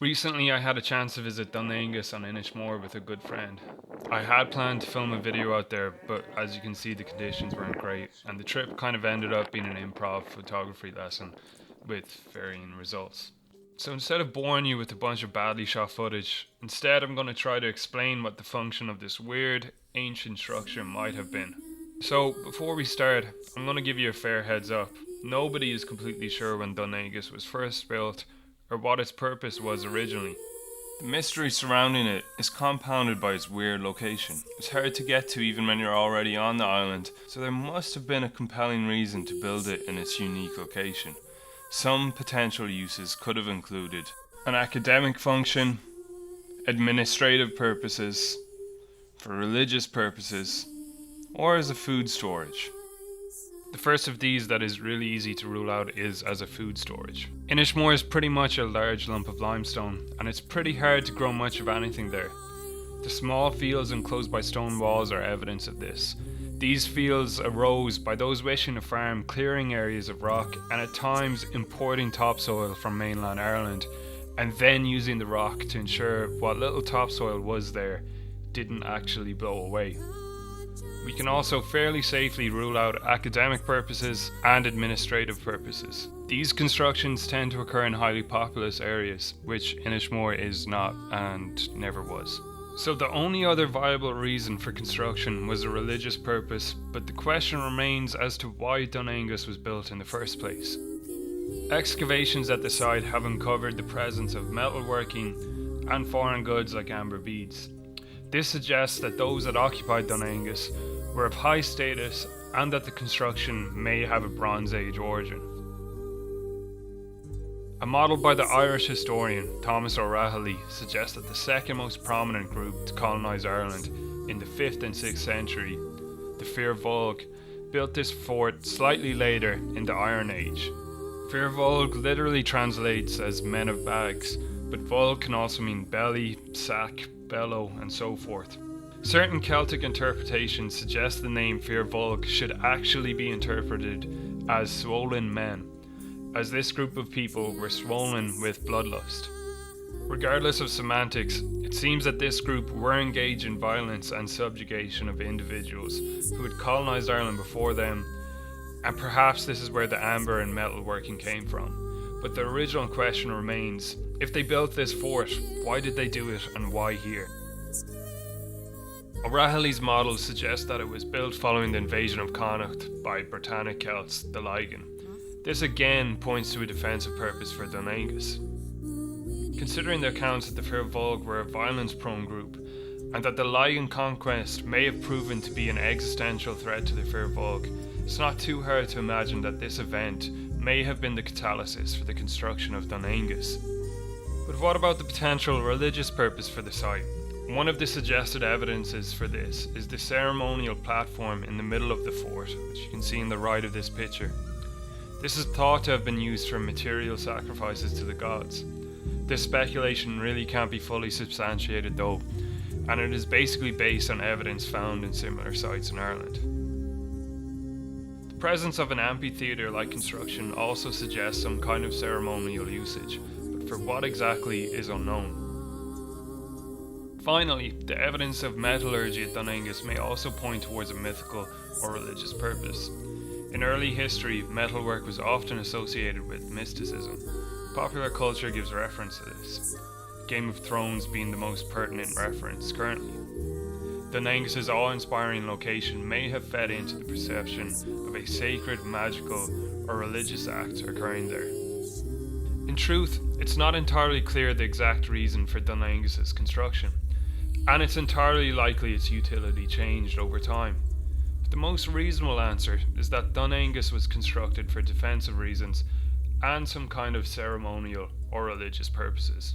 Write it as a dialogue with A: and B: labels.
A: Recently, I had a chance to visit Dun Aengus on Inishmore with a good friend. I had planned to film a video out there, but as you can see, the conditions weren't great, and the trip kind of ended up being an improv photography lesson with varying results. So instead of boring you with a bunch of badly shot footage, instead I'm going to try to explain what the function of this weird, ancient structure might have been. So before we start, I'm going to give you a fair heads up. Nobody is completely sure when Dun Aengus was first built, or what its purpose was originally. The mystery surrounding it is compounded by its weird location. It's hard to get to even when you're already on the island, so there must have been a compelling reason to build it in its unique location. Some potential uses could have included an academic function, administrative purposes, for religious purposes, or as a food storage. The first of these that is really easy to rule out is as a food storage. Inishmore is pretty much a large lump of limestone, and it's pretty hard to grow much of anything there. The small fields enclosed by stone walls are evidence of this. These fields arose by those wishing to farm, clearing areas of rock and at times importing topsoil from mainland Ireland, and then using the rock to ensure what little topsoil was there didn't actually blow away. We can also fairly safely rule out academic purposes and administrative purposes. These constructions tend to occur in highly populous areas, which Inishmore is not and never was. So the only other viable reason for construction was a religious purpose, but the question remains as to why Dun Aengus was built in the first place. Excavations at the site have uncovered the presence of metalworking and foreign goods like amber beads. This suggests that those that occupied Dun Aengus were of high status and that the construction may have a Bronze Age origin. A model by the Irish historian Thomas O'Rahilly suggests that the second most prominent group to colonise Ireland in the 5th and 6th century, the Fir Bolg, built this fort slightly later in the Iron Age. Fir Bolg literally translates as men of bags, but Volg can also mean belly, sack, bellow, and so forth. Certain Celtic interpretations suggest the name Fir Bolg should actually be interpreted as swollen men, as this group of people were swollen with bloodlust. Regardless of semantics, it seems that this group were engaged in violence and subjugation of individuals who had colonised Ireland before them, and perhaps this is where the amber and metalworking came from. But the original question remains, if they built this fort, why did they do it and why here? O'Rahilly's models suggest that it was built following the invasion of Connacht by Britannic Celts, the Ligan. This again points to a defensive purpose for Dun Aengus. Considering the accounts that the Fir Bolg were a violence-prone group, and that the Ligan conquest may have proven to be an existential threat to the Fir Bolg, it's not too hard to imagine that this event may have been the catalyst for the construction of Dun Aengus. But what about the potential religious purpose for the site? One of the suggested evidences for this is the ceremonial platform in the middle of the fort, which you can see in the right of this picture. This is thought to have been used for material sacrifices to the gods. This speculation really can't be fully substantiated though, and it is basically based on evidence found in similar sites in Ireland. The presence of an amphitheatre-like construction also suggests some kind of ceremonial usage, but for what exactly is unknown. Finally, the evidence of metallurgy at Dun Aengus may also point towards a mythical or religious purpose. In early history, metalwork was often associated with mysticism. Popular culture gives reference to this, Game of Thrones being the most pertinent reference currently. Dun Aengus's awe-inspiring location may have fed into the perception of a sacred, magical, or religious act occurring there. In truth, it's not entirely clear the exact reason for Dun Aengus's construction, and it's entirely likely its utility changed over time. But the most reasonable answer is that Dun Aengus was constructed for defensive reasons and some kind of ceremonial or religious purposes.